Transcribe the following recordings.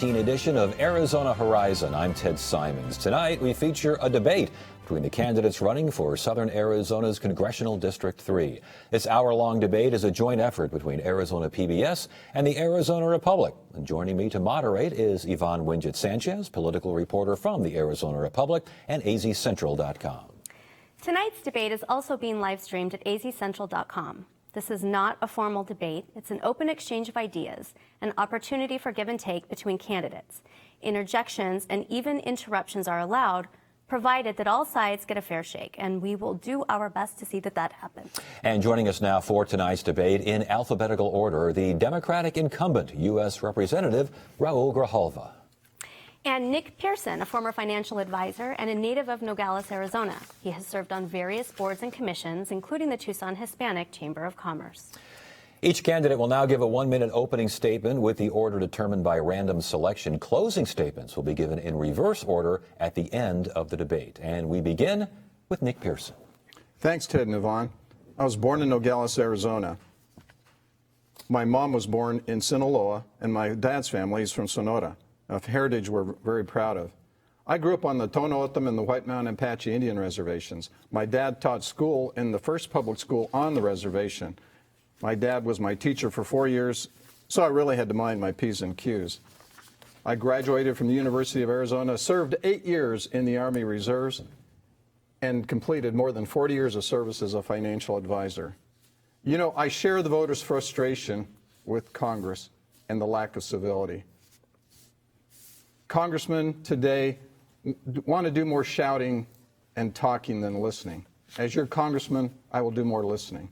Edition of Arizona Horizon. I'm Ted Simons. Tonight we feature a debate between the candidates running for Southern Arizona's Congressional District 3. This hour-long debate is a joint effort between Arizona PBS and the Arizona Republic. And joining me to moderate is Yvonne Winget-Sanchez, political reporter from the Arizona Republic and azcentral.com. Tonight's debate is also being live-streamed at azcentral.com. This is not a formal debate. It's an open exchange of ideas, an opportunity for give and take between candidates. Interjections and even interruptions are allowed, provided that all sides get a fair shake, and we will do our best to see that that happens. And joining us now for tonight's debate in alphabetical order, the Democratic incumbent U.S. Representative Raúl Grijalva. And Nick Pierson, a former financial advisor and a native of Nogales, Arizona. He has served on various boards and commissions, including the Tucson Hispanic Chamber of Commerce. Each candidate will now give a one-minute opening statement with the order determined by random selection. Closing statements will be given in reverse order at the end of the debate. And we begin with Nick Pierson. Thanks, Ted and Yvonne. I was born in Nogales, Arizona. My mom was born in Sinaloa, and my dad's family is from Sonora, a heritage we're very proud of. I grew up on the Tono O'odham and the White Mountain Apache Indian reservations. My dad taught school in the first public school on the reservation. My dad was my teacher for 4 years, so I really had to mind my P's and Q's. I graduated from the University of Arizona, served 8 years in the Army Reserves, and completed more than 40 years of service as a financial advisor. You know, I share the voters' frustration with Congress and the lack of civility. Congressmen today want to do more shouting and talking than listening. As your congressman, I will do more listening.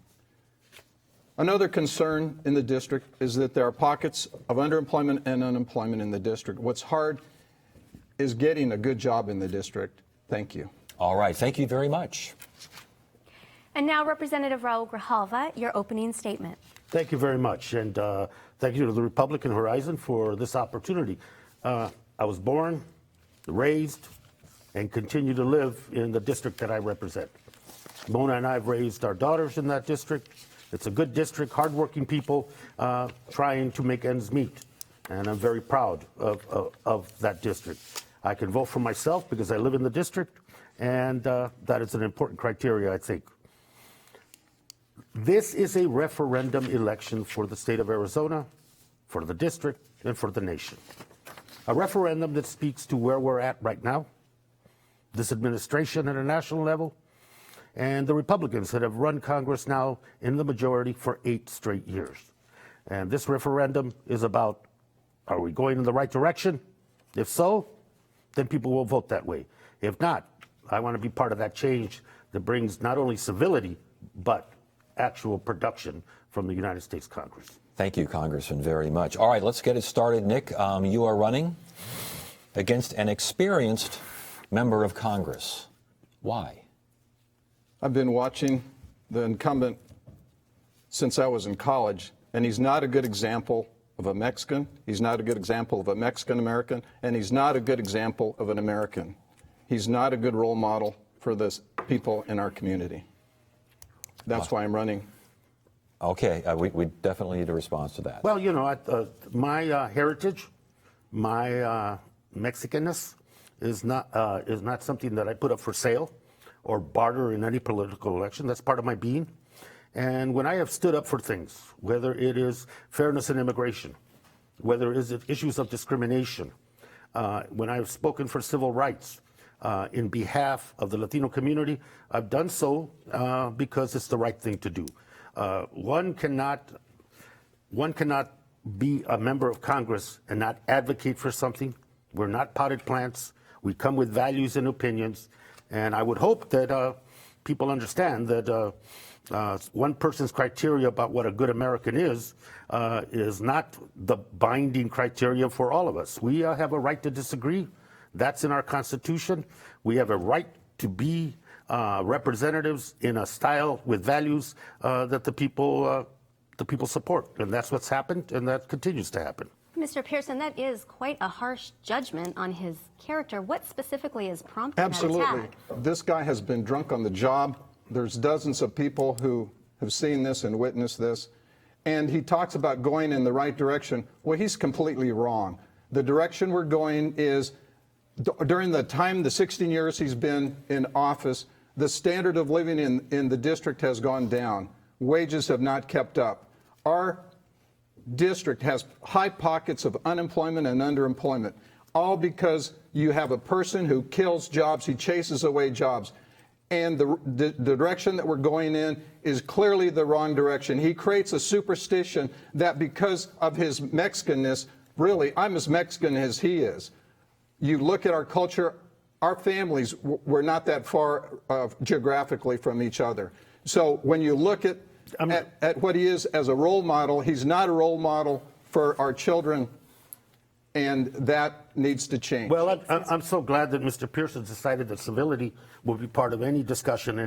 Another concern in the district is that there are pockets of underemployment and unemployment in the district. What's hard is getting a good job in the district. Thank you. All right. Thank you very much. And now, Representative Raúl Grijalva, your opening statement. Thank you very much. And thank you to the Republican Horizon for this opportunity. I was born, raised, and continue to live in the district that I represent. Mona and I have raised our daughters in that district. It's a good district, hardworking people trying to make ends meet. And I'm very proud of that district. I can vote for myself because I live in the district, and that is an important criteria, I think. This is a referendum election for the state of Arizona, for the district, and for the nation. A referendum that speaks to where we're at right now, this administration at a national level, and the Republicans that have run Congress now in the majority for 8 straight years. And this referendum is about, are we going in the right direction? If so, then people will vote that way. If not, I want to be part of that change that brings not only civility, but actual production from the United States Congress. Thank you, Congressman, very much. All right, let's get it started. Nick, you are running against an experienced member of Congress. Why? I've been watching the incumbent since I was in college, and he's not a good example of a Mexican. He's not a good example of a Mexican-American, and he's not a good example of an American. He's not a good role model for the people in our community. That's why I'm running. Okay, we definitely need a response to that. Well, you know, my heritage, my Mexicanness is not something that I put up for sale or barter in any political election. That's part of my being. And when I have stood up for things, whether it is fairness in immigration, whether it is issues of discrimination, when I have spoken for civil rights in behalf of the Latino community, I've done so because it's the right thing to do. One cannot be a member of Congress and not advocate for something. We're not potted plants. We come with values and opinions. And I would hope that people understand that one person's criteria about what a good American is not the binding criteria for all of us. We have a right to disagree. That's in our Constitution. We have a right to be representatives in a style with values that the people support. And that's what's happened, and that continues to happen. Mr. Pierson, that is quite a harsh judgment on his character. What specifically is prompting that attack? This guy has been drunk on the job. There's dozens of people who have seen this and witnessed this. And he talks about going in the right direction. Well, he's completely wrong. The direction we're going is, during the 16 years he's been in office, the standard of living in the district has gone down. Wages have not kept up. Our district has high pockets of unemployment and underemployment, all because you have a person who kills jobs, he chases away jobs. And the direction that we're going in is clearly the wrong direction. He creates a superstition that because of his Mexicanness, really, I'm as Mexican as he is. You look at our culture, our families were not that far geographically from each other. So when you look at what he is as a role model, he's not a role model for our children, and that needs to change. Well, I'm so glad that Mr. Pierson decided that civility will be part of any discussion,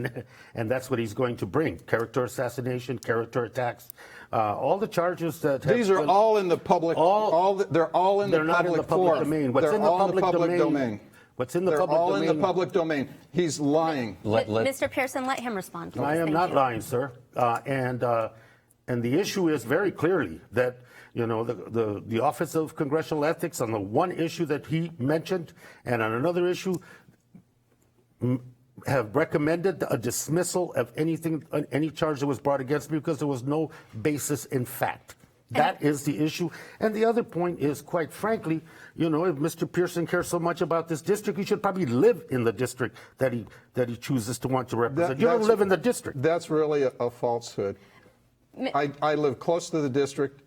and that's what he's going to bring. Character assassination, character attacks, all the charges that these are all in the public. They're all in the not in the public domain. What's in the public domain? What's in the public domain? They're all in the public domain. He's lying. Mr. Pierson, let him respond, please. I am not lying, sir. And the issue is very clearly that, you know, the Office of Congressional Ethics on the one issue that he mentioned, and on another issue, have recommended a dismissal of any charge that was brought against me because there was no basis in fact. That is the issue. And the other point is, quite frankly, you know, if Mr. Pierson cares so much about this district, he should probably live in the district that he chooses to want to represent. You don't live in the district. That's really a falsehood. I live close to the district,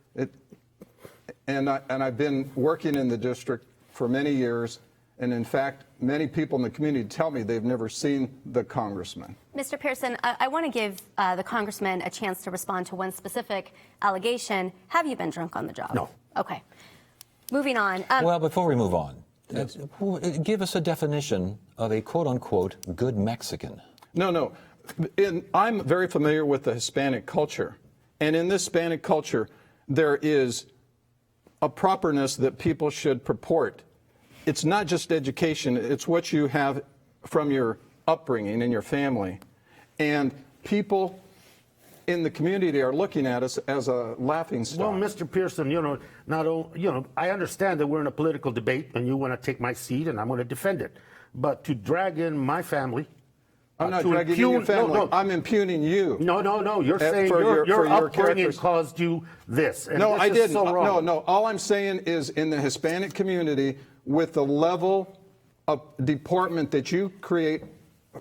and I've been working in the district for many years. And in fact, many people in the community tell me they've never seen the congressman. Mr. Pierson, I want to give the congressman a chance to respond to one specific allegation. Have you been drunk on the job? No. Okay. Moving on. Well, before we move on, give us a definition of a quote-unquote good Mexican. No. I'm very familiar with the Hispanic culture. And in this Hispanic culture, there is a properness that people should purport. It's not just education, it's what you have from your upbringing and your family. And people in the community are looking at us as a laughing stock. Well, Mr. Pierson, I understand that we're in a political debate and you want to take my seat and I'm going to defend it. But to drag in my family... I'm not dragging in your family. No. I'm impugning you. No. You're saying your upbringing caused you this. And no, this I didn't. So wrong. No. All I'm saying is in the Hispanic community, with the level of deportment that you create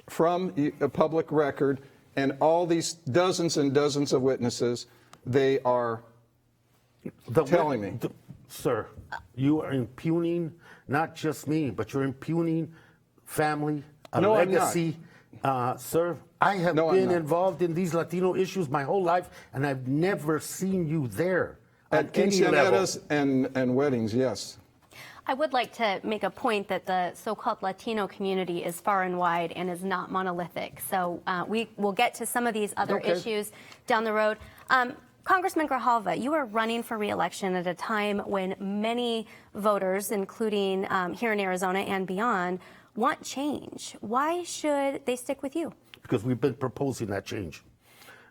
from a public record and all these dozens and dozens of witnesses, they are telling me. Sir, you are impugning not just me, but you're impugning family, legacy. Sir, I have been involved in these Latino issues my whole life, and I've never seen you there. At quinceañeras and weddings, yes. I would like to make a point that the so-called Latino community is far and wide and is not monolithic. So we will get to some of these other issues down the road. Congressman Grijalva, you are running for re-election at a time when many voters, including here in Arizona and beyond, want change. Why should they stick with you? Because we've been proposing that change.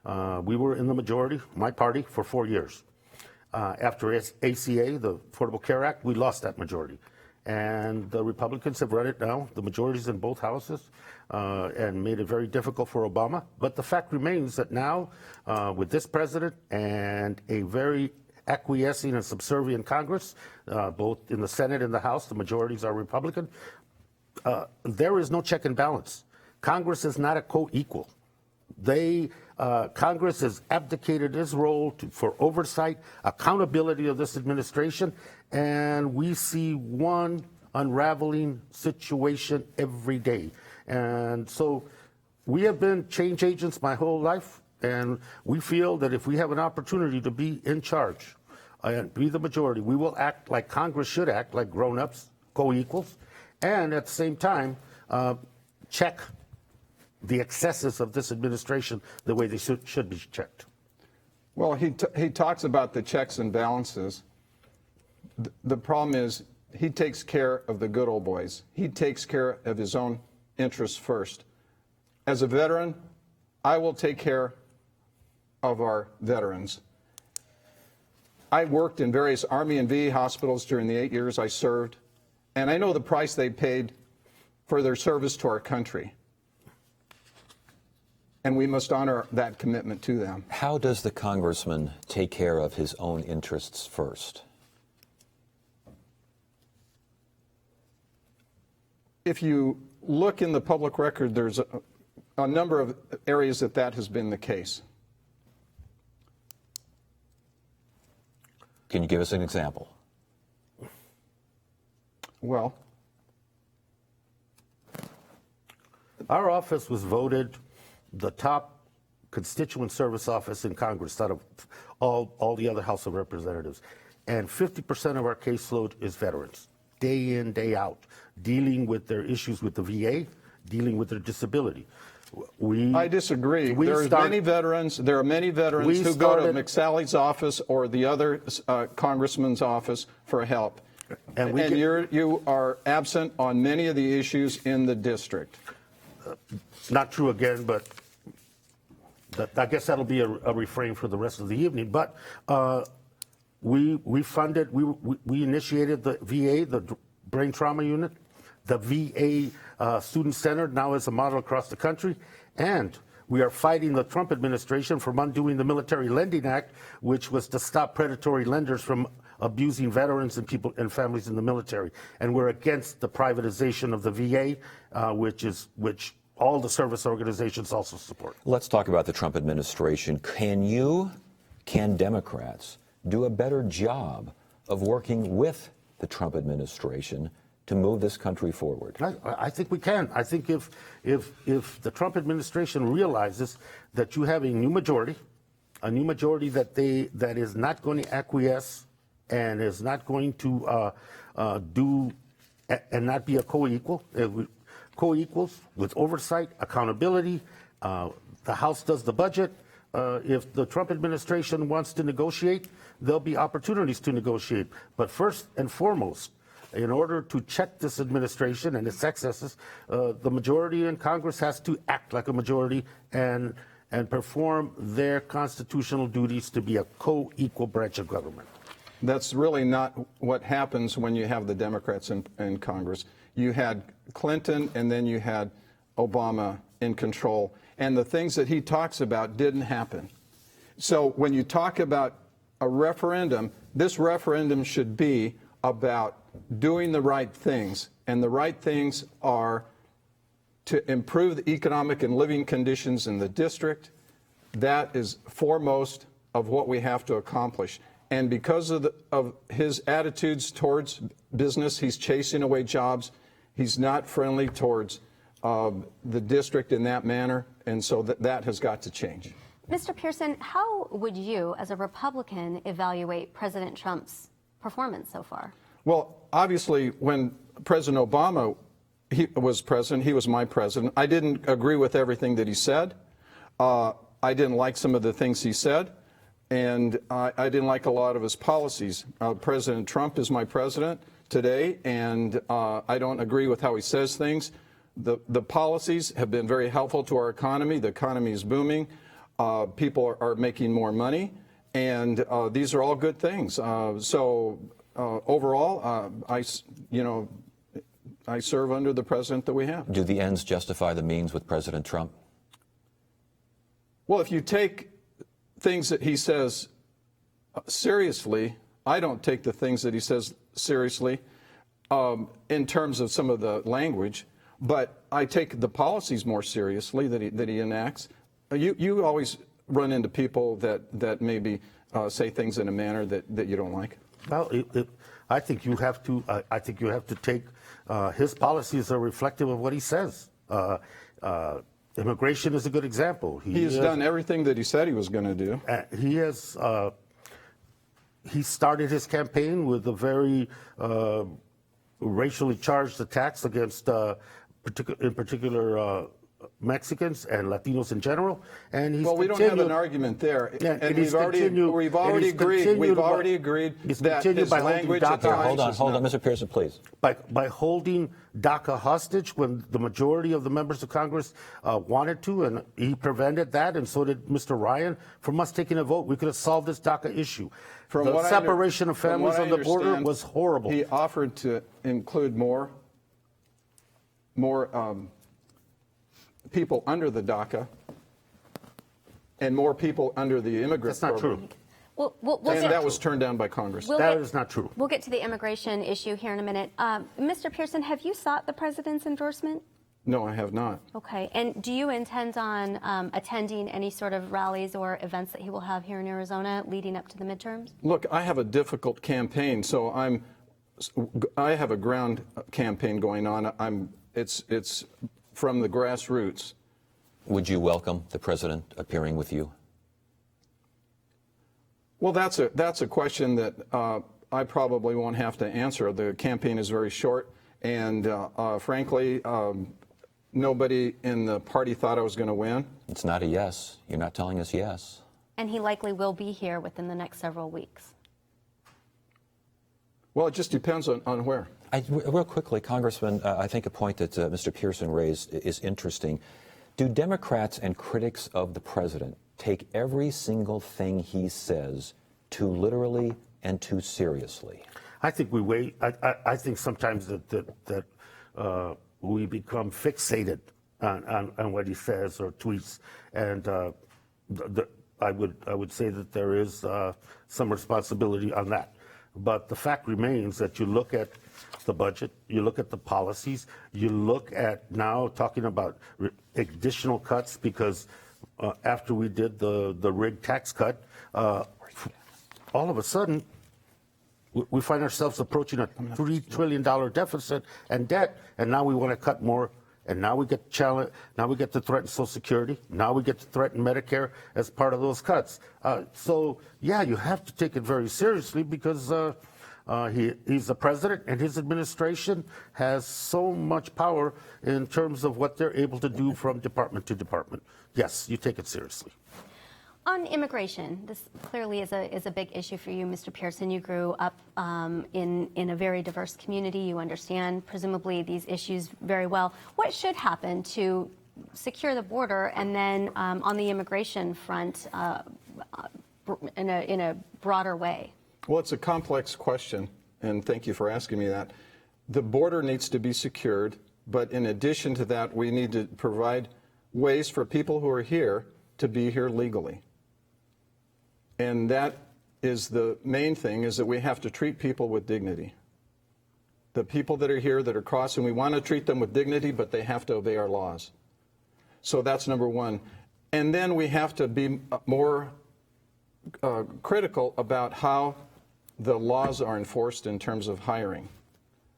We were in the majority, my party, for 4 years. After ACA, the Affordable Care Act, we lost that majority. And the Republicans have run it now, the majorities in both houses, and made it very difficult for Obama. But the fact remains that now, with this president and a very acquiescing and subservient Congress, both in the Senate and the House, the majorities are Republican, there is no check and balance. Congress is not a co-equal. Congress has abdicated its role for oversight, accountability of this administration, and we see one unraveling situation every day. And so we have been change agents my whole life, and we feel that if we have an opportunity to be in charge and be the majority, we will act like Congress should act, like grown-ups, co-equals, and at the same time check the excesses of this administration the way they should be checked. Well, he talks about the checks and balances. The problem is he takes care of the good old boys. He takes care of his own interests first. As a veteran, I will take care of our veterans. I worked in various Army and VA hospitals during the 8 years I served, and I know the price they paid for their service to our country. And we must honor that commitment to them. How does the congressman take care of his own interests first? If you look in the public record, there's a number of areas that has been the case. Can you give us an example? Well, Our office was voted the top constituent service office in Congress out of all the other House of Representatives. And 50% of our caseload is veterans, day in, day out, dealing with their issues with the VA, dealing with their disability. I disagree. There are many veterans who go to McSally's office or the other congressman's office for help. And you are absent on many of the issues in the district. Not true again, but I guess that'll be a refrain for the rest of the evening. But we initiated the VA, the brain trauma unit, the VA Student Center now is a model across the country, and we are fighting the Trump administration from undoing the Military Lending Act, which was to stop predatory lenders from abusing veterans and people and families in the military. And we're against the privatization of the VA, which all the service organizations also support. Let's talk about the Trump administration. Can Democrats do a better job of working with the Trump administration to move this country forward? I think we can. I think if the Trump administration realizes that you have a new majority that is not going to acquiesce and is not going to do and not be a co-equals with oversight, accountability. The House does the budget. If the Trump administration wants to negotiate, there'll be opportunities to negotiate. But first and foremost, in order to check this administration and its excesses, the majority in Congress has to act like a majority and perform their constitutional duties to be a co-equal branch of government. That's really not what happens when you have the Democrats in Congress. You had Clinton and then you had Obama in control, and the things that he talks about didn't happen. So when you talk about a referendum, this referendum should be about doing the right things, and the right things are to improve the economic and living conditions in the district. That is foremost of what we have to accomplish. And because of his attitudes towards business, he's chasing away jobs. He's not friendly towards the district in that manner, and so that has got to change. Mr. Pierson, how would you, as a Republican, evaluate President Trump's performance so far? Well, obviously, when President Obama was president, he was my president. I didn't agree with everything that he said. I didn't like some of the things he said, and I didn't like a lot of his policies. President Trump is my president today, and I don't agree with how he says things. The policies have been very helpful to our economy. The economy is booming. People are making more money, and these are all good things. Overall, I serve under the president that we have. Do the ends justify the means with President Trump? Well, if you take things that he says seriously, I don't take the things that he says seriously in terms of some of the language, but I take the policies more seriously that he enacts. You always run into people that maybe say things in a manner that you don't like. Well, I think you have to. I think you have to take his policies are reflective of what he says. Immigration is a good example. He has done everything that he said he was going to do. He has. He started his campaign with a very racially charged attacks against, in particular, Mexicans and Latinos in general, and he's Well, we don't have an argument there, Yeah, and we've already agreed. We've already agreed that his language at times. Hold on, Mr. Pierson, please. By holding DACA hostage when the majority of the members of Congress wanted to, and he prevented that, and so did Mr. Ryan. From us taking a vote, we could have solved this DACA issue. The separation of families on the border was horrible. He offered to include more people under the DACA and more people under the immigrant That's not program. true. And that was turned down by Congress. That is not true. We'll get to the immigration issue here in a minute. Mr. Pierson, have you sought the president's endorsement? No, I have not. Okay. And do you intend on attending any sort of rallies or events that he will have here in Arizona leading up to the midterms? Look, I have a difficult campaign, so I have a ground campaign going on. It's from the grassroots. Would you welcome the president appearing with you? Well, that's a question that I probably won't have to answer. The campaign is very short, and frankly, nobody in the party thought I was going to win. It's not a yes. You're not telling us yes. And he likely will be here within the next several weeks. Well, it just depends on where. Real quickly, Congressman, I think a point that Mr. Pierson raised is interesting. Do Democrats and critics of the president take every single thing he says too literally and too seriously? I think we wait. I think sometimes that we become fixated on what he says or tweets, and I would say that there is some responsibility on that. But the fact remains that you look at the budget, you look at the policies, you look at now talking about additional cuts because after we did the rig tax cut, all of a sudden we find ourselves approaching a $3 trillion deficit and debt, and now we want to cut more. And now we get now we get to threaten Social Security. Now we get to threaten Medicare as part of those cuts. So yeah, you have to take it very seriously because he's the president, and his administration has so much power in terms of what they're able to do from department to department. Yes, you take it seriously. On immigration, this clearly is a big issue for you, Mr. Pierson. You grew up in a very diverse community. You understand, presumably, these issues very well. What should happen to secure the border, and then on the immigration front in a broader way? Well, it's a complex question, and thank you for asking me that. The border needs to be secured, but in addition to that, we need to provide ways for people who are here to be here legally. And that is the main thing, is that we have to treat people with dignity. The people that are here that are crossing, we want to treat them with dignity, but they have to obey our laws. So that's number one. And then we have to be more critical about how the laws are enforced in terms of hiring.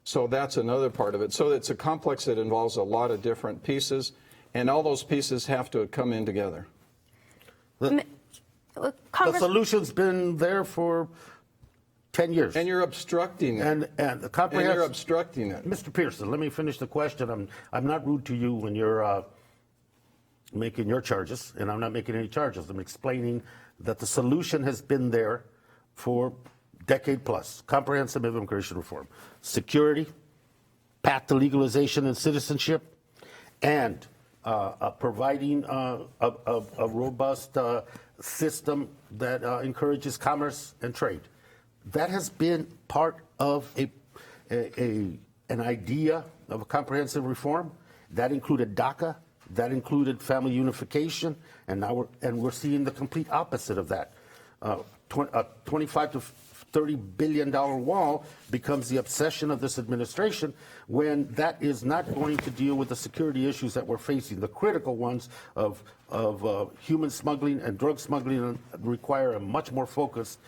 So that's another part of it. So it's a complex that involves a lot of different pieces, and all those pieces have to come in together. The solution's been there for 10 years. And you're obstructing it. And the comprehensive. And you're obstructing it. Mr. Pierson, let me finish the question. I'm not rude to you when you're making your charges, and I'm not making any charges. I'm explaining that the solution has been there for decade plus. Comprehensive immigration reform, security, path to legalization and citizenship, and providing a robust system that encourages commerce and trade. That has been part of an idea of a comprehensive reform. That included DACA, that included family unification, and now we're seeing the complete opposite of that. A $25 to $30 billion wall becomes the obsession of this administration, when that is not going to deal with the security issues that we're facing. The critical ones of human smuggling and drug smuggling require a much more focused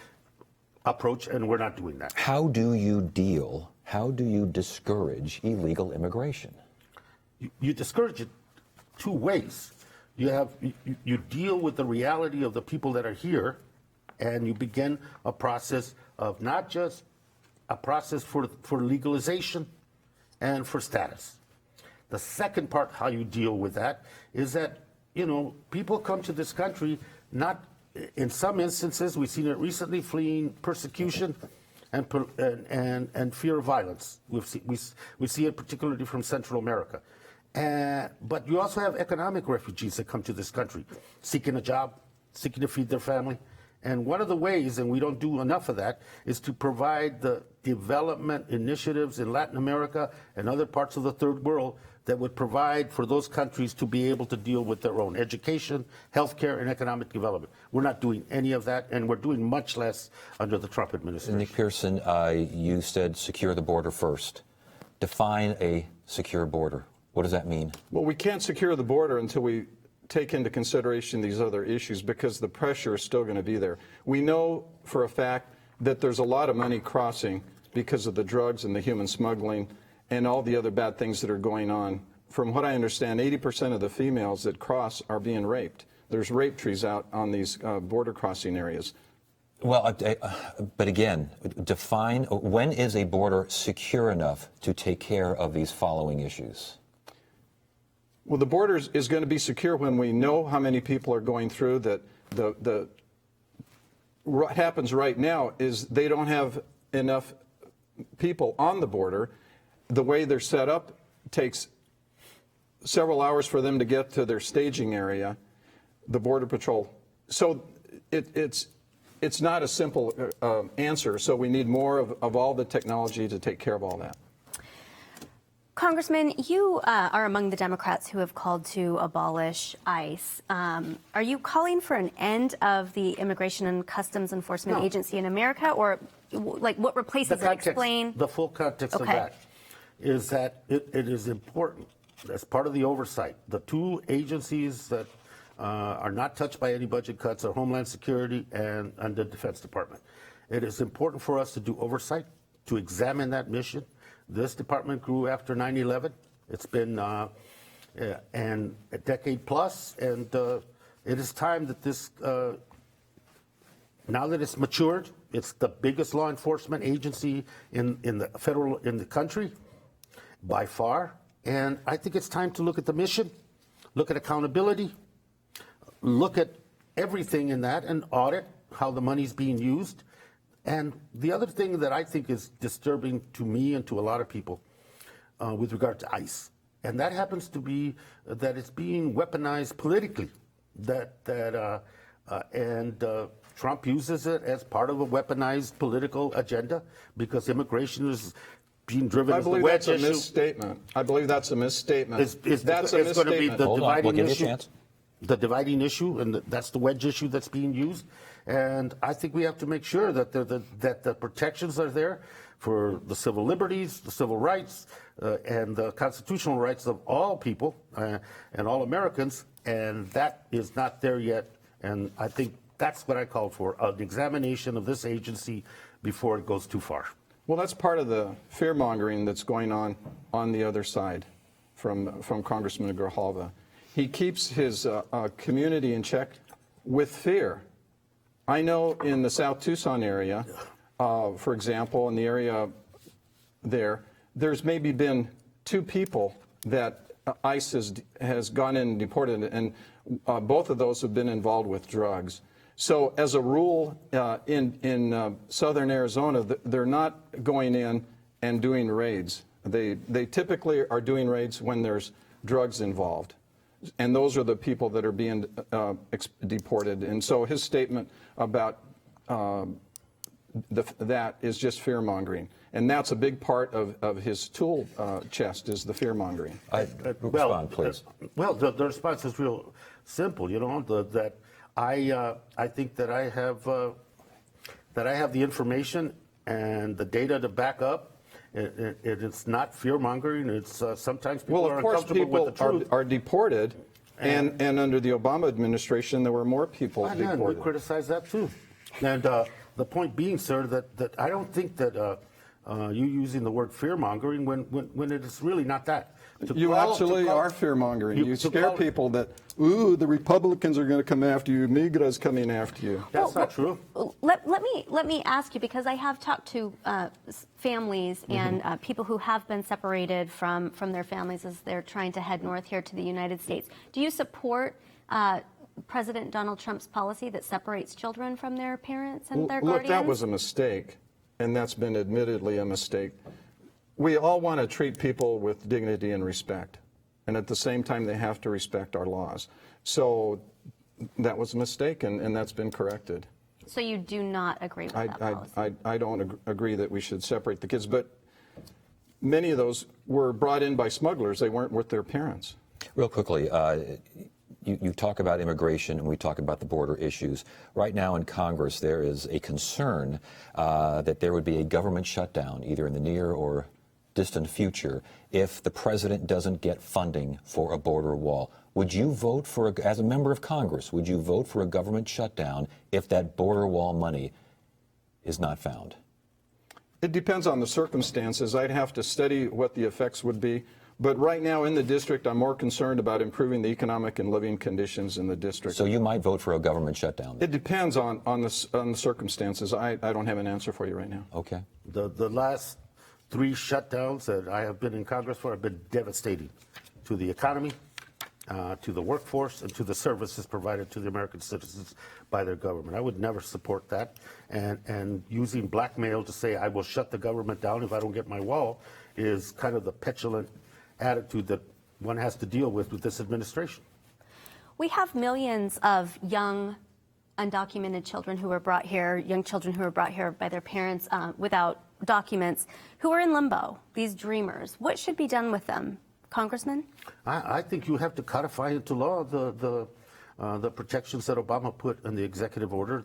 approach, and we're not doing that. How do you discourage illegal immigration? You discourage it two ways. You deal with the reality of the people that are here, and you begin a process of not just a process for legalization and for status. The second part, how you deal with that, is that, people come to this country not, in some instances, we've seen it recently, fleeing persecution and fear of violence. We see it particularly from Central America. But you also have economic refugees that come to this country, seeking a job, seeking to feed their family. And one of the ways, and we don't do enough of that, is to provide the development initiatives in Latin America and other parts of the third world that would provide for those countries to be able to deal with their own education, healthcare, and economic development. We're not doing any of that, and we're doing much less under the Trump administration. Nick Pierson, you said secure the border first. Define a secure border. What does that mean? Well, we can't secure the border until we take into consideration these other issues, because the pressure is still going to be there. We know for a fact that there's a lot of money crossing because of the drugs and the human smuggling and all the other bad things that are going on. From what I understand, 80% of the females that cross are being raped. There's rape trees out on these border crossing areas. Well, but again, define when is a border secure enough to take care of these following issues? Well, the border is going to be secure when we know how many people are going through. That what happens right now is they don't have enough people on the border. The way they're set up takes several hours for them to get to their staging area, the Border Patrol. So it's not a simple answer. So we need more of all the technology to take care of all that. Congressman, you are among the Democrats who have called to abolish ICE. Are you calling for an end of the Immigration and Customs Enforcement Agency in America, or like what replaces it? Explain. The full context of that is that it is important as part of the oversight. The two agencies that are not touched by any budget cuts are Homeland Security and the Defense Department. It is important for us to do oversight, to examine that mission. This department grew after 9/11. It's been and a decade plus, and it is time that this, now that it's matured, it's the biggest law enforcement agency in the country by far, and I think it's time to look at the mission, look at accountability, look at everything in that, and audit how the money's being used. And the other thing that I think is disturbing to me and to a lot of people with regard to ICE, and that happens to be that it's being weaponized politically, and Trump uses it as part of a weaponized political agenda because immigration is being driven as the wedge issue. I believe that's a misstatement. I believe that's a misstatement. That's a misstatement. Going to be the Hold on, we'll give you a chance. The dividing issue, and that's the wedge issue that's being used. And I think we have to make sure that the protections are there for the civil liberties, the civil rights, and the constitutional rights of all people and all Americans. And that is not there yet. And I think that's what I called for, an examination of this agency before it goes too far. Well, that's part of the fear-mongering that's going on the other side from Congressman Grijalva. He keeps his community in check with fear. I know in the South Tucson area, for example, in the area there's maybe been 2 people that ICE has gone in and deported, and both of those have been involved with drugs. So as a rule, in southern Arizona, they're not going in and doing raids. They typically are doing raids when there's drugs involved. And those are the people that are being deported. And so his statement about that is just fear-mongering. And that's a big part of his tool chest, is the fear-mongering. Respond, please. The response is real simple. That I think that I have the information and the data to back up. It's not fear-mongering. It's sometimes people are uncomfortable with the truth. Well, of course, people are deported, and under the Obama administration, there were more people deported. We criticize that too. And the point being, sir, that I don't think that you using the word fear-mongering when it is really not that. You absolutely are fear-mongering. You scare people that, ooh, the Republicans are going to come after you, Migra's coming after you. That's not true. Let me ask you, because I have talked to families and people who have been separated from their families as they're trying to head north here to the United States. Do you support President Donald Trump's policy that separates children from their parents and their guardians? Look, that was a mistake, and that's been admittedly a mistake. We all want to treat people with dignity and respect, and at the same time, they have to respect our laws. So that was a mistake, and that's been corrected. So you do not agree with that policy? I don't agree that we should separate the kids, but many of those were brought in by smugglers. They weren't with their parents. Real quickly, you talk about immigration and we talk about the border issues. Right now in Congress, there is a concern that there would be a government shutdown, either in the near or distant future, if the president doesn't get funding for a border wall. Would you vote for, as a member of Congress, would you vote for a government shutdown if that border wall money is not found? It depends on the circumstances. I'd have to study what the effects would be. But right now in the district, I'm more concerned about improving the economic and living conditions in the district. So you might vote for a government shutdown? It depends on the circumstances. I don't have an answer for you right now. Okay. The last 3 shutdowns that I have been in Congress for have been devastating to the economy, to the workforce, and to the services provided to the American citizens by their government. I would never support that. And using blackmail to say I will shut the government down if I don't get my wall is kind of the petulant attitude that one has to deal with this administration. We have millions of young undocumented children who were brought here, young children who were brought here by their parents without documents, who are in limbo, these dreamers. What should be done with them, Congressman? I think you have to codify into law the protections that Obama put in the executive order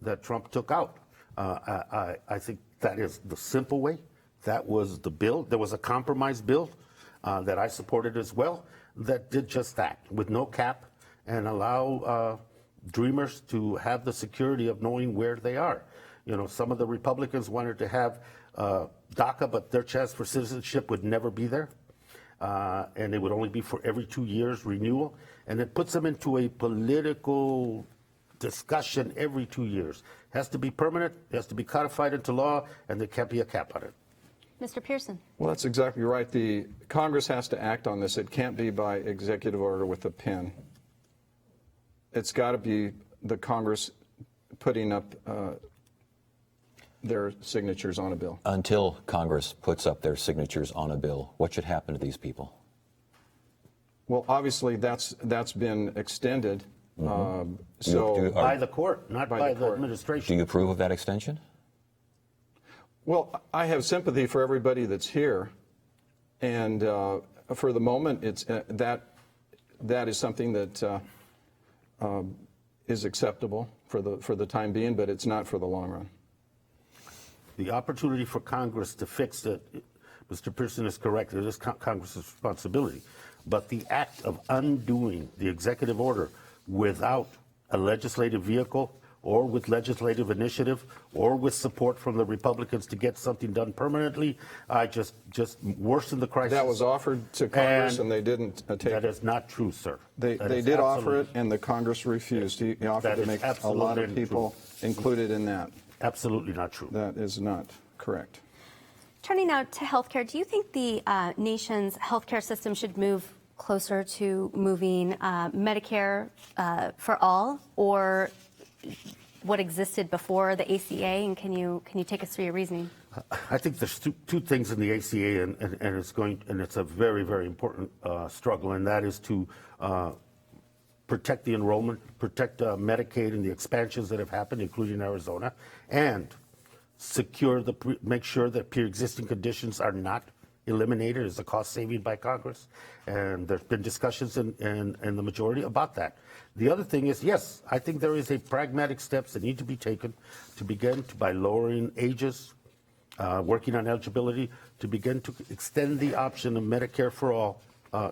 that Trump took out. I think that is the simple way. That was the bill. There was a compromise bill that I supported as well that did just that, with no cap, and allow dreamers to have the security of knowing where they are. You know, some of the Republicans wanted to have DACA, but their chance for citizenship would never be there. And it would only be for every 2 years renewal. And it puts them into a political discussion every 2 years. It has to be permanent, it has to be codified into law, and there can't be a cap on it. Mr. Pierson. Well, that's exactly right. The Congress has to act on this. It can't be by executive order with a pen. It's got to be the Congress putting up their signatures on a bill. Until Congress puts up their signatures on a bill, what should happen to these people? Well, obviously, that's been extended. By the court, not by the administration. Do you approve of that extension? Well, I have sympathy for everybody that's here, and for the moment, it's that is something that is acceptable for the time being, but it's not for the long run. The opportunity for Congress to fix it, Mr. Pierson is correct, it is Congress's responsibility. But the act of undoing the executive order without a legislative vehicle or with legislative initiative or with support from the Republicans to get something done permanently, just worsen the crisis. That was offered to Congress and they didn't take it. That is not true, sir. They did offer it and the Congress refused. He offered to make a lot of people included in that. Absolutely not true. That is not correct. Turning now to healthcare, do you think the nation's healthcare system should move closer to moving Medicare for all, or what existed before the ACA? And can you take us through your reasoning? I think there's two things in the ACA, and it's a very, very important struggle, and that is to protect the enrollment, protect Medicaid and the expansions that have happened, including Arizona, and make sure that pre-existing conditions are not eliminated as a cost saving by Congress. And there's been discussions in the majority about that. The other thing is, yes, I think there is a pragmatic steps that need to be taken to begin by lowering ages, working on eligibility, to begin to extend the option of Medicare for all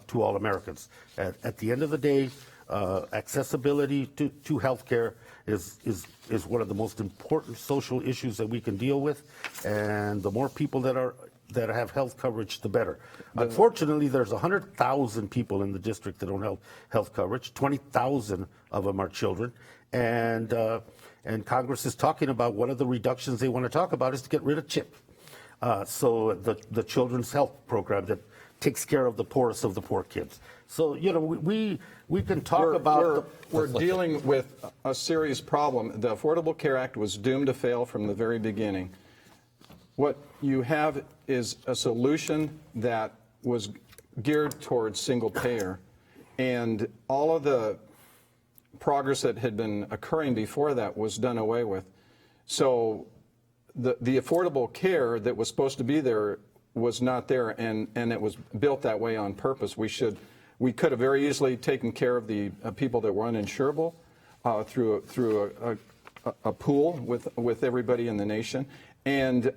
to all Americans. At the end of the day, accessibility to health care is one of the most important social issues that we can deal with, and the more people that have health coverage, the better. Unfortunately, there's 100,000 people in the district that don't have health coverage. 20,000 of them are children, and Congress is talking about one of the reductions they want to talk about is to get rid of CHIP. So the Children's Health Program that takes care of the poorest of the poor kids. So, you know, we can talk about... We're dealing with a serious problem. The Affordable Care Act was doomed to fail from the very beginning. What you have is a solution that was geared towards single payer, and all of the progress that had been occurring before that was done away with. So the affordable care that was supposed to be there was not there, and it was built that way on purpose. We could have very easily taken care of the people that were uninsurable through a pool with everybody in the nation, and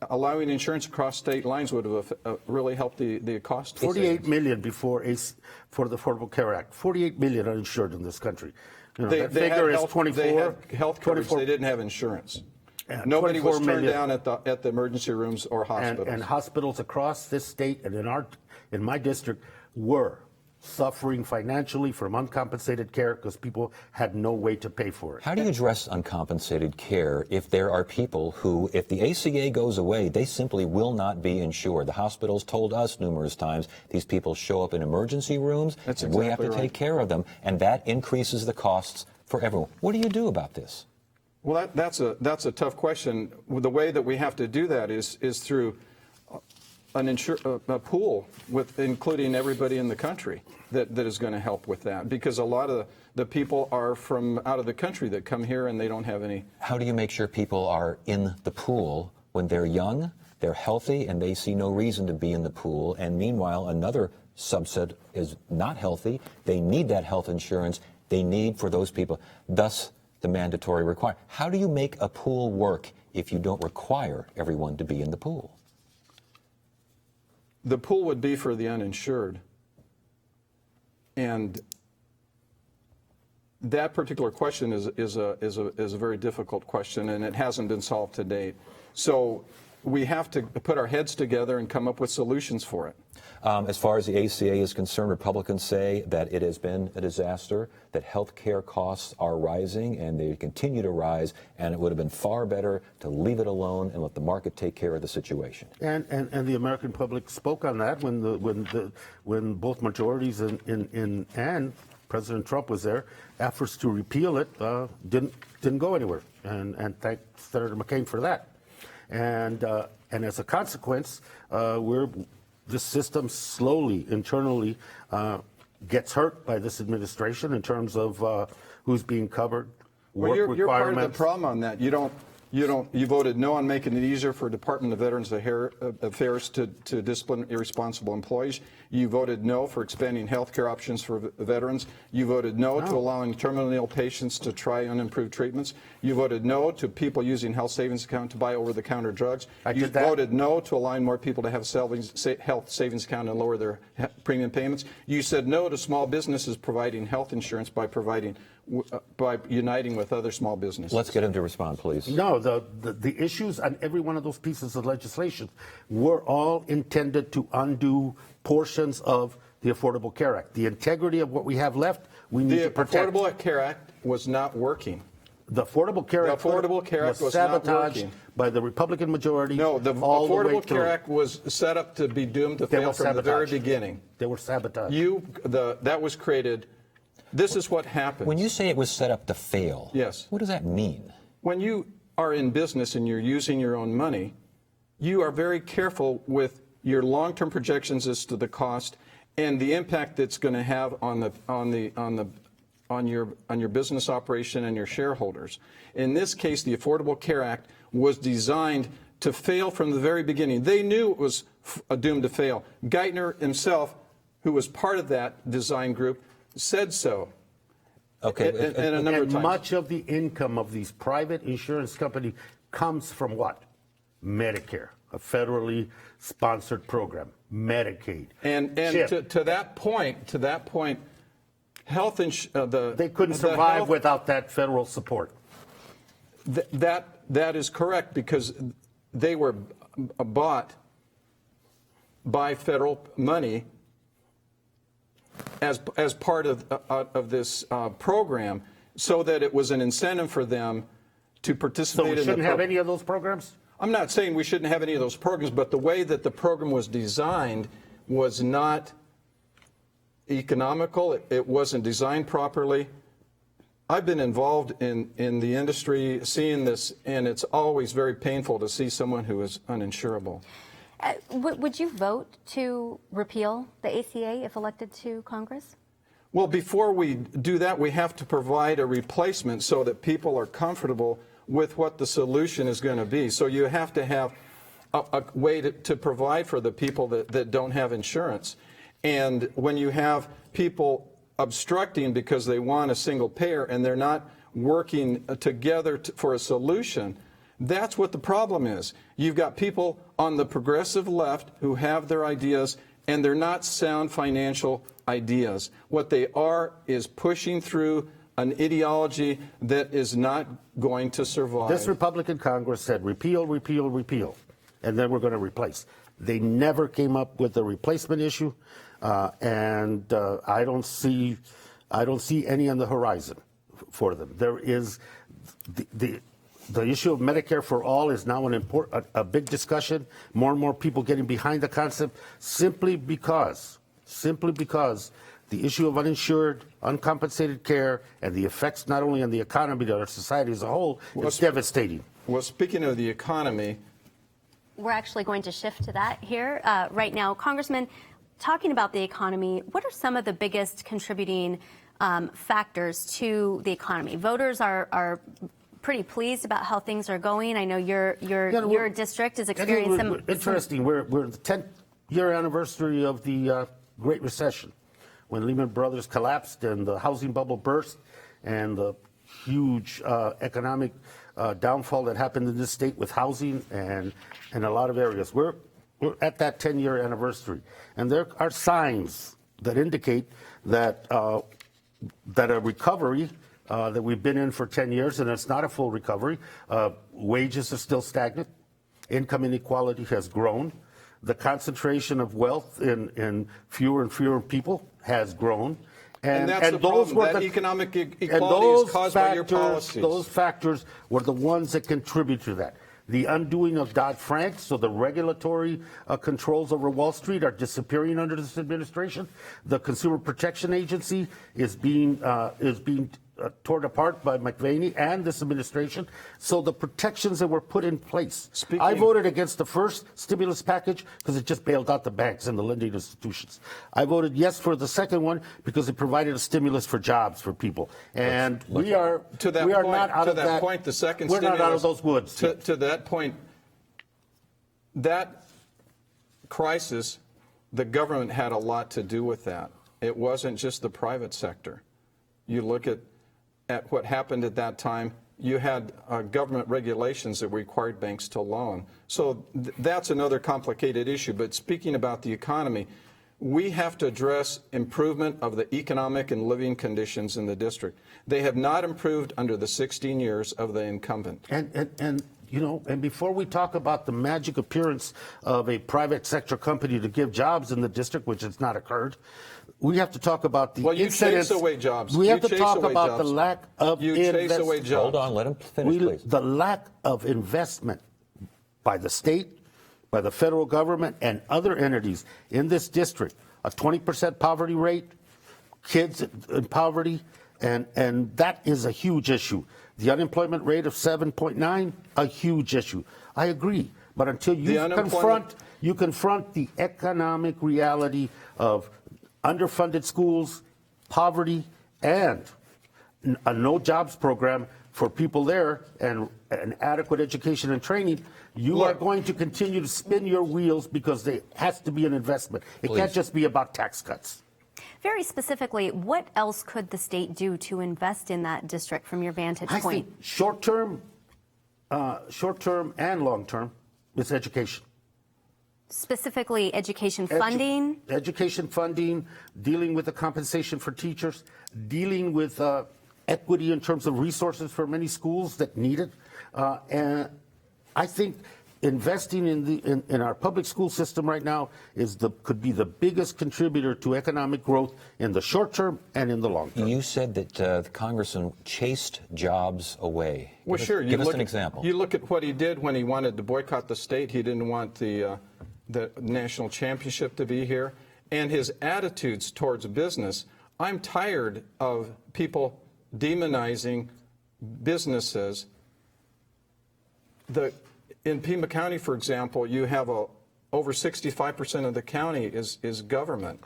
allowing insurance across state lines would have really helped the cost. 48 million for the Affordable Care Act. 48 million uninsured in this country. You know, that figure is 24. They had health coverage. 24. They didn't have insurance. Nobody was turned down at the emergency rooms or hospitals. And hospitals across this state and in my district were suffering financially from uncompensated care because people had no way to pay for it. How do you address uncompensated care if there are people who, if the ACA goes away, they simply will not be insured? The hospitals told us numerous times these people show up in emergency rooms, and we have to take care of them, and that increases the costs for everyone. What do you do about this? Well, that's a tough question. The way that we have to do that is through a pool with including everybody in the country that is going to help with that, because a lot of the people are from out of the country that come here and they don't have any. How do you make sure people are in the pool when they're young, they're healthy, and they see no reason to be in the pool, and meanwhile another subset is not healthy, they need that health insurance, they need for those people, thus the mandatory requirement. How do you make a pool work if you don't require everyone to be in the pool? The pool would be for the uninsured. And that particular question is a very difficult question, and it hasn't been solved to date. So we have to put our heads together and come up with solutions for it. As far as the ACA is concerned, Republicans say that it has been a disaster, that health care costs are rising and they continue to rise, and it would have been far better to leave it alone and let the market take care of the situation. And the American public spoke on that when both majorities and President Trump was there. Efforts to repeal it didn't go anywhere, and thank Senator McCain for that. And as a consequence, this system slowly, internally, gets hurt by this administration in terms of who's being covered, work requirements. You're part of the problem on that. You voted no on making it easier for Department of Veterans Affairs to discipline irresponsible employees. You voted no for expanding health care options for veterans. You voted no to allowing terminally ill patients to try unimproved treatments. You voted no to people using health savings account to buy over-the-counter drugs. You voted no to allowing more people to have health savings account and lower their premium payments. You said no to small businesses providing health insurance by uniting with other small businesses. Let's get him to respond, please. No, the issues on every one of those pieces of legislation were all intended to undo portions of the Affordable Care Act. The integrity of what we have left, we need to protect. The Affordable Care Act was not working. The Affordable Care Act was sabotaged by the Republican majority. No, the Affordable Care Act was set up to be doomed to fail from the very beginning. They were sabotaged. That was created. This is what happened. When you say it was set up to fail, yes. What does that mean? When you are in business and you're using your own money, you are very careful with your long-term projections as to the cost and the impact that's going to have on your business operation and your shareholders. In this case, the Affordable Care Act was designed to fail from the very beginning. They knew it was doomed to fail. Geithner himself, who was part of that design group, said so. Okay. And a number of times. Much of the income of these private insurance companies comes from what? Medicare, a federally sponsored program, Medicaid. And to that point, They couldn't survive without that federal support. That is correct, because they were bought by federal money as part of this program, so that it was an incentive for them to participate. So we shouldn't have any of those programs? I'm not saying we shouldn't have any of those programs, but the way that the program was designed was not economical. It wasn't designed properly. I've been involved in the industry seeing this, and it's always very painful to see someone who is uninsurable. Would you vote to repeal the ACA if elected to Congress? Well, before we do that, we have to provide a replacement so that people are comfortable with what the solution is going to be. So you have to have a way to provide for the people that don't have insurance. And when you have people obstructing because they want a single payer and they're not working together for a solution, that's what the problem is. You've got people on the progressive left who have their ideas, and they're not sound financial ideas. What they are is pushing through an ideology that is not going to survive. This Republican Congress said repeal, repeal, repeal, and then we're going to replace. They never came up with a replacement issue, and I don't see any on the horizon for them. There is the issue of Medicare for all is now a big discussion. More and more people getting behind the concept, simply because the issue of uninsured, uncompensated care and the effects not only on the economy but our society as a whole is devastating. Well, speaking of the economy, we're actually going to shift to that here right now. Congressman, talking about the economy, what are some of the biggest contributing factors to the economy? Voters are pretty pleased about how things are going. I know your district is experiencing some... Interesting. We're the 10th-year anniversary of the Great Recession, when Lehman Brothers collapsed and the housing bubble burst and the huge economic downfall that happened in this state with housing and a lot of areas. We're at that 10-year anniversary, and there are signs that indicate that a recovery that we've been in for 10 years, and it's not a full recovery. Wages are still stagnant. Income inequality has grown. The concentration of wealth in fewer and fewer people has grown. And that's the problem. That economic equality is caused by your policies. Those factors were the ones that contribute to that. The undoing of Dodd-Frank, so the regulatory controls over Wall Street are disappearing under this administration. The Consumer Protection Agency is being torn apart by McVaney and this administration. So the protections that were put in place. I voted against the first stimulus package because it just bailed out the banks and the lending institutions. I voted yes for the second one because it provided a stimulus for jobs for people. And we are not out of that point. The second we're stimulus, not out of those woods. To that point, that crisis, the government had a lot to do with that. It wasn't just the private sector. You look at what happened at that time, you had government regulations that required banks to loan. So that's another complicated issue. But speaking about the economy, we have to address improvement of the economic and living conditions in the district. They have not improved under the 16 years of the incumbent. And before we talk about the magic appearance of a private sector company to give jobs in the district, which has not occurred, we have to talk about the incidents. Chase away jobs. We have to talk about the lack of chase away jobs. Hold on, let him finish, please. The lack of investment by the state, by the federal government, and other entities in this district. A 20% poverty rate, kids in poverty, and that is a huge issue. The unemployment rate of 7.9, a huge issue. I agree, but until you confront the economic reality of underfunded schools, poverty, and a no jobs program for people there, and an adequate education and training, you are going to continue to spin your wheels because there has to be an investment. It can't just be about tax cuts. Very specifically, what else could the state do to invest in that district from your vantage point? I think short-term and long-term is education. Specifically, education funding? Education funding, dealing with the compensation for teachers, dealing with equity in terms of resources for many schools that need it. And I think investing in our public school system right now could be the biggest contributor to economic growth in the short term and in the long term. You said that the congressman chased jobs away. Well, sure. Give us an example. You look at what he did when he wanted to boycott the state. He didn't want the national championship to be here. And his attitudes towards business. I'm tired of people demonizing businesses. In Pima County, for example, you have over 65% of the county is government.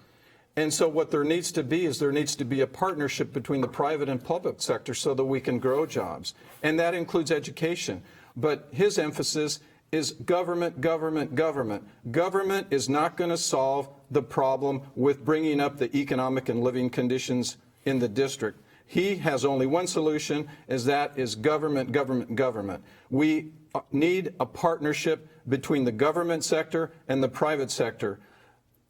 And so what there needs to be a partnership between the private and public sector so that we can grow jobs. And that includes education. But his emphasis is government, government, government. Government is not going to solve the problem with bringing up the economic and living conditions in the district. He has only one solution, is government, government, government. We need a partnership between the government sector and the private sector.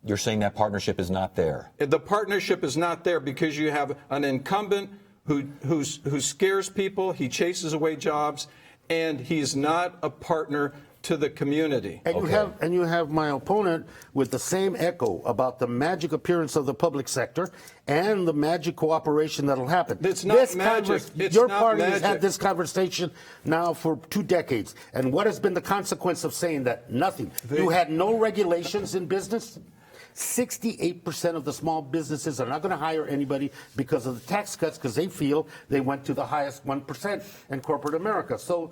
You're saying that partnership is not there? The partnership is not there because you have an incumbent who scares people, he chases away jobs, and he's not a partner to the community. And you have my opponent with the same echo about the magic appearance of the public sector and the magic cooperation that'll happen. It's not magic. Your party has had this conversation now for 2 decades. And what has been the consequence of saying that? Nothing. You had no regulations in business. 68% of the small businesses are not going to hire anybody because of the tax cuts, because they feel they went to the highest 1% in corporate America. So,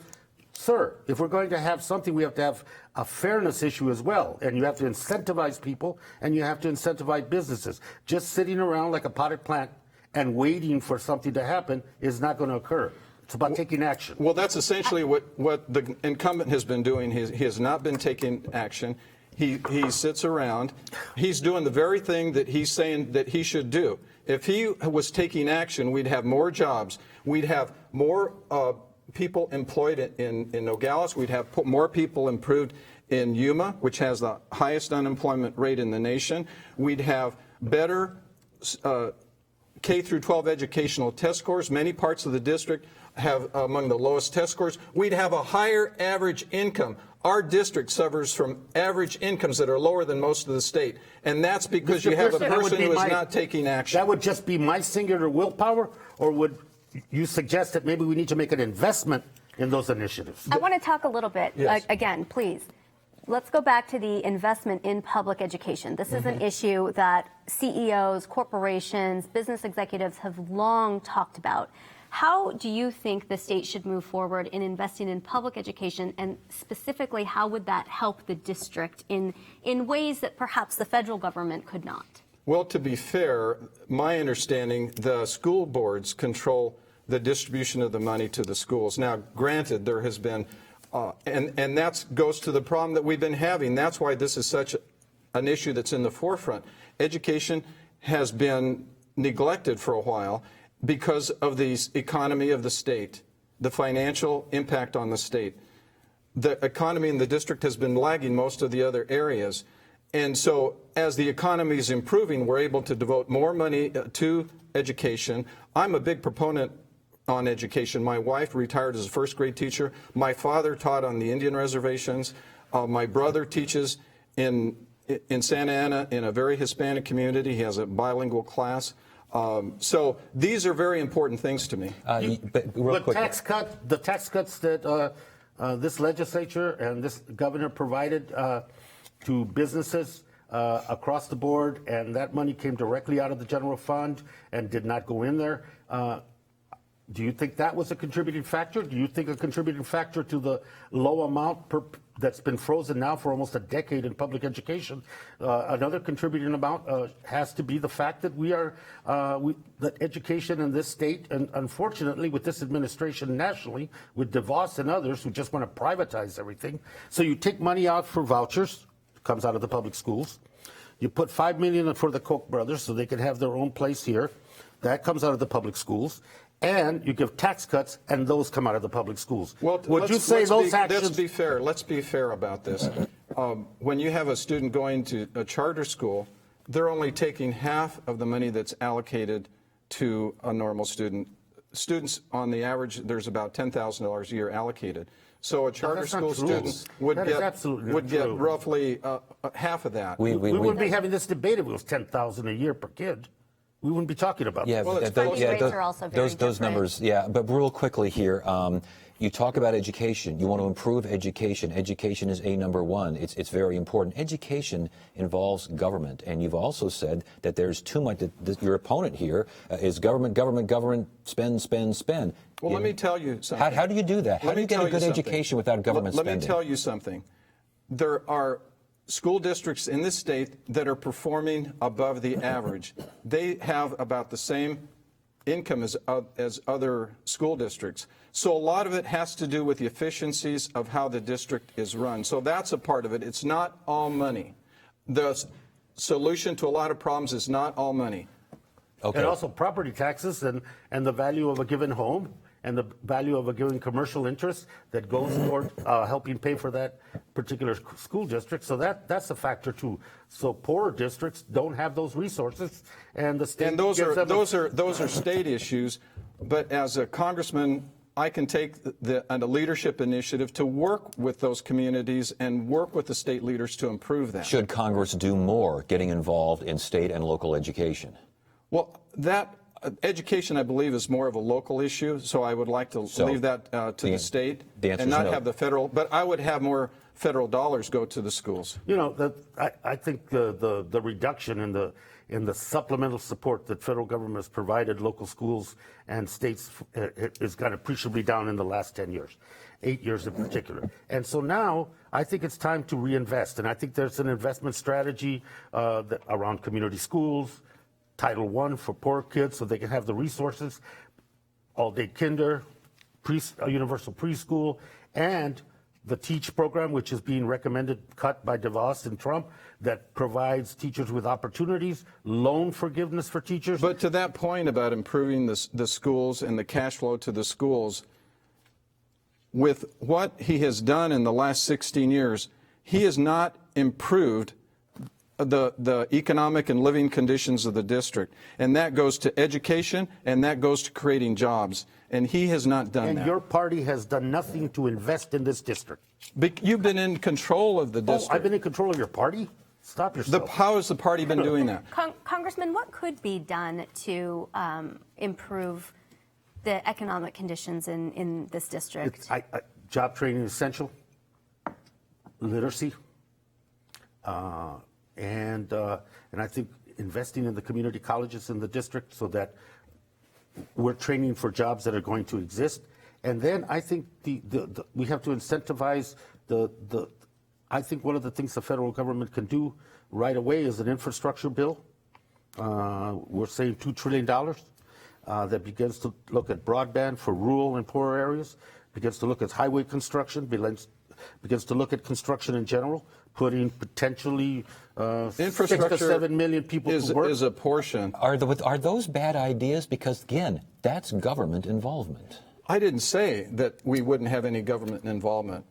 sir, if we're going to have something, we have to have a fairness issue as well. And you have to incentivize people, and you have to incentivize businesses. Just sitting around like a potted plant and waiting for something to happen is not going to occur. It's about taking action. Well, that's essentially what the incumbent has been doing. He has not been taking action. He sits around. He's doing the very thing that he's saying that he should do. If he was taking action, we'd have more jobs. We'd have more people employed in Nogales. We'd have more people improved in Yuma, which has the highest unemployment rate in the nation. We'd have better K through 12 educational test scores. Many parts of the district have among the lowest test scores. We'd have a higher average income. Our district suffers from average incomes that are lower than most of the state. And that's because you have a person who is not taking action. That would just be my singular willpower, or would you suggest that maybe we need to make an investment in those initiatives? I want to talk a little bit, again, please. Let's go back to the investment in public education. This is an issue that CEOs, corporations, business executives have long talked about. How do you think the state should move forward in investing in public education, and specifically, how would that help the district in ways that perhaps the federal government could not? Well, to be fair, my understanding, the school boards control the distribution of the money to the schools. Now, granted, there has been, and that goes to the problem that we've been having. That's why this is such an issue that's in the forefront. Education has been neglected for a while because of the economy of the state, the financial impact on the state. The economy in the district has been lagging most of the other areas. And so as the economy is improving, we're able to devote more money to education. I'm a big proponent on education. My wife retired as a first grade teacher. My father taught on the Indian reservations. My brother teaches in Santa Ana in a very Hispanic community. He has a bilingual class. So these are very important things to me. The tax cuts that this legislature and this governor provided to businesses across the board, and that money came directly out of the general fund and did not go in there. Do you think that was a contributing factor? Do you think a contributing factor to the low amount that's been frozen now for almost a decade in public education? Another contributing amount has to be the fact that that education in this state, and unfortunately with this administration nationally, with DeVos and others who just want to privatize everything. So you take money out for vouchers, comes out of the public schools. You put $5 million for the Koch brothers so they can have their own place here. That comes out of the public schools. And you give tax cuts, and those come out of the public schools. Well, would you say those actions? Let's be fair. Let's be fair about this. when you have a student going to a charter school, they're only taking half of the money that's allocated to a normal student. Students, on the average, there's about $10,000 a year allocated. So a charter school student would get roughly half of that. We wouldn't be having this debate if it was $10,000 a year per kid. We wouldn't be talking about yeah, this. those numbers. Yeah, but real quickly here, you talk about education. You want to improve education. Education is number one. It's very important. Education involves government, and you've also said that there's too much. That your opponent here is government, spend. Well, let me tell you something. How do you do that? How do you get a good education without government spending? Let me tell you something. There are school districts in this state that are performing above the average. They have about the same income as other school districts. So a lot of it has to do with the efficiencies of how the district is run. So that's a part of it. It's not all money. The solution to a lot of problems is not all money. Okay. And also property taxes and the value of a given home and the value of a given commercial interest that goes toward helping pay for that particular school district. So that's a factor too. So poorer districts don't have those resources, and the state. And those are state issues. But as a congressman, I can take a leadership initiative to work with those communities and work with the state leaders to improve that. Should Congress do more getting involved in state and local education? Well, that. Education, I believe, is more of a local issue, so I would like to leave that to the state and not have the federal. But I would have more federal dollars go to the schools. You know, I think the reduction in the supplemental support that federal government has provided local schools and states has got appreciably down in the last 10 years, 8 years in particular. And so now I think it's time to reinvest, and I think there's an investment strategy around community schools, Title I for poor kids so they can have the resources, all-day kinder, universal preschool, and the TEACH program, which is being cut by DeVos and Trump, that provides teachers with opportunities, loan forgiveness for teachers. But to that point about improving the schools and the cash flow to the schools, with what he has done in the last 16 years, he has not improved the economic and living conditions of the district. And that goes to education, and that goes to creating jobs. And he has not done that. And your party has done nothing to invest in this district. You've been in control of the district. Oh, I've been in control of your party? Stop yourself. How has the party been doing that? Congressman, what could be done to improve the economic conditions in this district? Job training is essential. Literacy. And I think investing in the community colleges in the district so that we're training for jobs that are going to exist. And then I think we have to incentivize I think one of the things the federal government can do right away is an infrastructure bill. We're saying $2 trillion that begins to look at broadband for rural and poor areas, begins to look at highway construction, begins to look at construction in general, putting potentially 6 to 7 million people to work. Is a portion. Are those bad ideas? Because, again, that's government involvement. I didn't say that we wouldn't have any government involvement.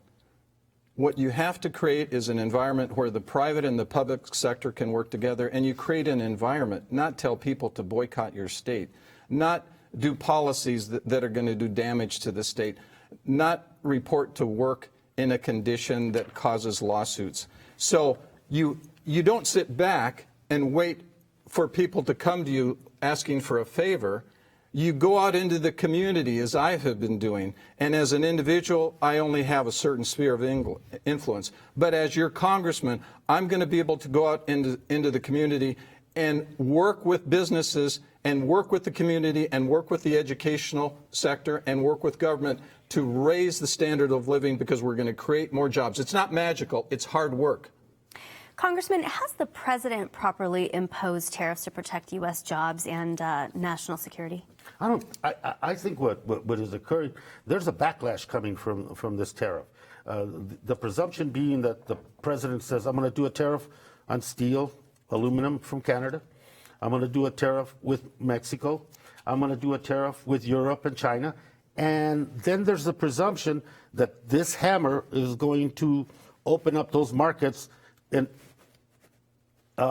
What you have to create is an environment where the private and the public sector can work together, and you create an environment, not tell people to boycott your state, not do policies that are going to do damage to the state, not report to work in a condition that causes lawsuits. So you don't sit back and wait for people to come to you asking for a favor. You go out into the community, as I have been doing, and as an individual, I only have a certain sphere of influence. But as your congressman, I'm going to be able to go out into the community and work with businesses and work with the community and work with the educational sector and work with government to raise the standard of living, because we're going to create more jobs. It's not magical, it's hard work. Congressman, has the president properly imposed tariffs to protect U.S. jobs and national security? I think what is occurring, there's a backlash coming from this tariff. The presumption being that the president says, I'm going to do a tariff on steel, aluminum from Canada. I'm going to do a tariff with Mexico. I'm going to do a tariff with Europe and China. And then there's the presumption that this hammer is going to open up those markets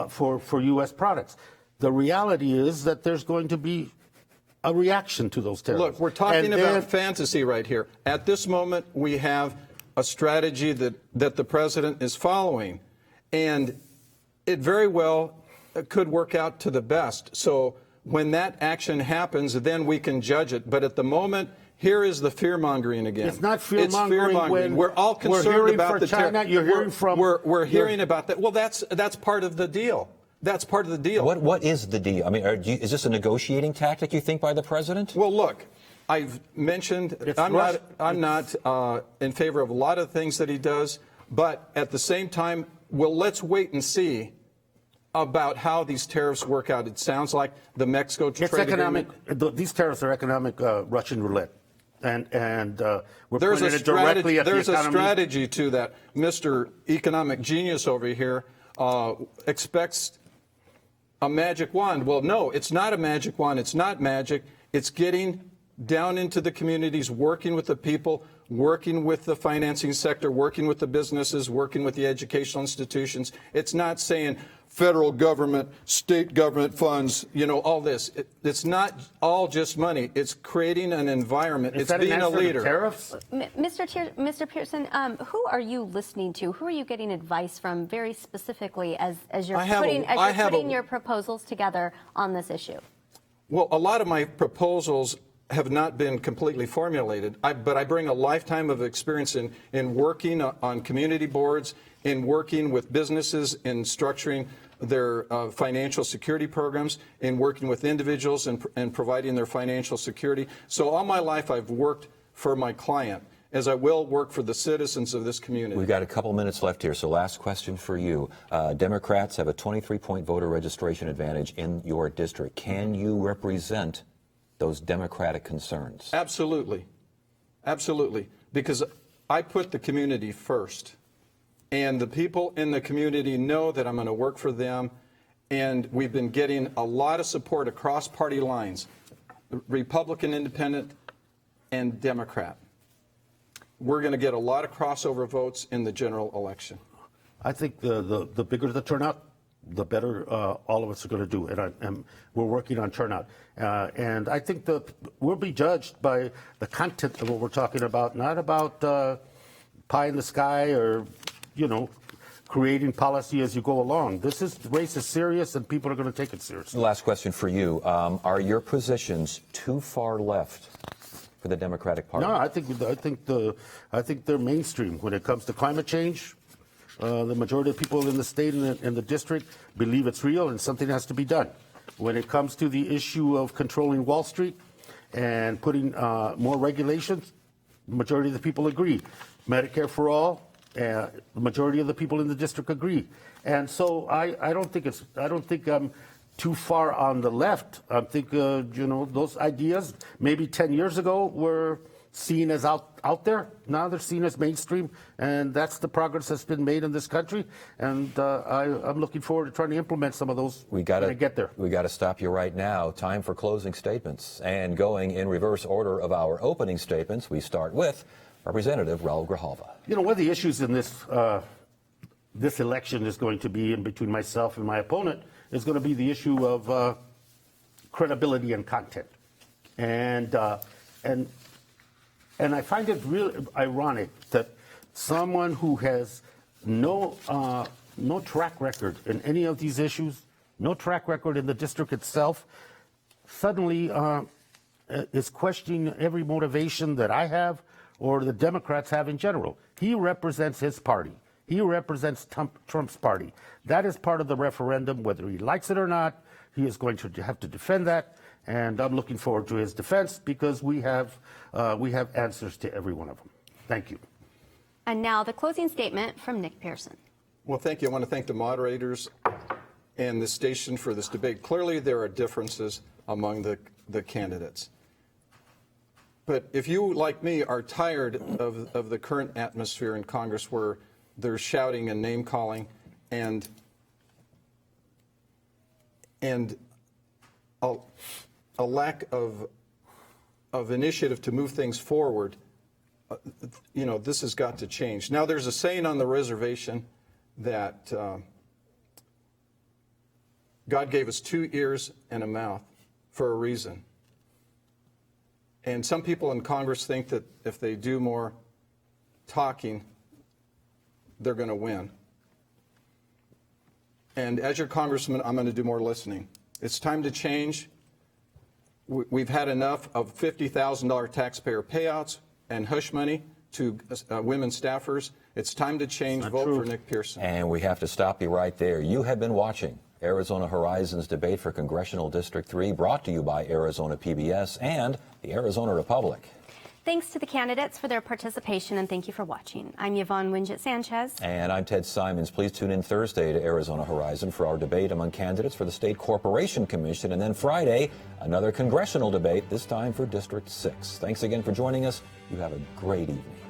for U.S. products. The reality is that there's going to be a reaction to those tariffs. Look, we're talking about fantasy right here. At this moment, we have a strategy that the president is following, and it very well could work out to the best. So when that action happens, then we can judge it. But at the moment, here is the fear-mongering again. It's not fear-mongering. It's fear-mongering. We're all concerned about the China. You're hearing from. We're hearing about that. Well, that's part of the deal. That's part of the deal. What is the deal? I mean, is this a negotiating tactic, you think, by the president? Well, look, I've mentioned I'm not in favor of a lot of things that he does, but at the same time, let's wait and see about how these tariffs work out. It sounds like the Mexico trade agreement. These tariffs are economic Russian roulette. And we're there's pointing a it directly at the economy. There's a strategy to that. Mr. Economic Genius over here expects a magic wand. Well, no, it's not a magic wand. It's not magic. It's getting down into the communities, working with the people, working with the financing sector, working with the businesses, working with the educational institutions. It's not saying federal government, state government funds, all this. It's not all just money. It's creating an environment. It's being a leader. Tariffs? Mr. Pierson, who are you listening to? Who are you getting advice from very specifically as you're putting your proposals together on this issue? Well, a lot of my proposals have not been completely formulated, but I bring a lifetime of experience in working on community boards, in working with businesses, in structuring their financial security programs, in working with individuals and providing their financial security. So all my life I've worked for my client, as I will work for the citizens of this community. We've got a couple minutes left here, so last question for you. Democrats have a 23-point voter registration advantage in your district. Can you represent those Democratic concerns? Absolutely. Absolutely. Because I put the community first. And the people in the community know that I'm going to work for them. And we've been getting a lot of support across party lines, Republican, Independent, and Democrat. We're going to get a lot of crossover votes in the general election. I think the bigger the turnout, the better all of us are going to do. And we're working on turnout. And I think we'll be judged by the content of what we're talking about, not about pie in the sky or creating policy as you go along. The race is serious, and people are going to take it seriously. Last question for you. Are your positions too far left for the Democratic Party? No, I think they're mainstream when it comes to climate change. The majority of people in the state and the district believe it's real and something has to be done. When it comes to the issue of controlling Wall Street and putting more regulations, the majority of the people agree. Medicare for all. The majority of the people in the district agree, and so I don't think I'm too far on the left. I think those ideas maybe 10 years ago were seen as out there. Now they're seen as mainstream, and that's the progress that's been made in this country. And I'm looking forward to trying to implement some of those. We got to get there. We got to stop you right now. Time for closing statements, and going in reverse order of our opening statements, we start with Representative Raúl Grijalva. One of the issues in this election is going to be, in between myself and my opponent, is going to be the issue of credibility and content. And I find it really ironic that someone who has no track record in any of these issues, no track record in the district itself, suddenly is questioning every motivation that I have or the Democrats have in general. He represents his party. He represents Trump's party. That is part of the referendum, whether he likes it or not. He is going to have to defend that, and I'm looking forward to his defense because we have answers to every one of them. Thank you. And now the closing statement from Nick Pierson. Well, thank you. I want to thank the moderators and the station for this debate. Clearly, there are differences among the candidates. But if you, like me, are tired of the current atmosphere in Congress where there's shouting and name-calling and a lack of initiative to move things forward, you know, this has got to change. Now, there's a saying on the reservation that God gave us 2 ears and a mouth for a reason. And some people in Congress think that if they do more talking, they're going to win. And as your congressman, I'm going to do more listening. It's time to change. We've had enough of $50,000 taxpayer payouts and hush money to women staffers. It's time to change. Vote for Nick Pierson. And we have to stop you right there. You have been watching Arizona Horizon's debate for Congressional District 3, brought to you by Arizona PBS and the Arizona Republic. Thanks to the candidates for their participation, and thank you for watching. I'm Yvonne Winget-Sanchez. And I'm Ted Simons. Please tune in Thursday to Arizona Horizon for our debate among candidates for the State Corporation Commission. And then Friday, another congressional debate, this time for District 6. Thanks again for joining us. You have a great evening.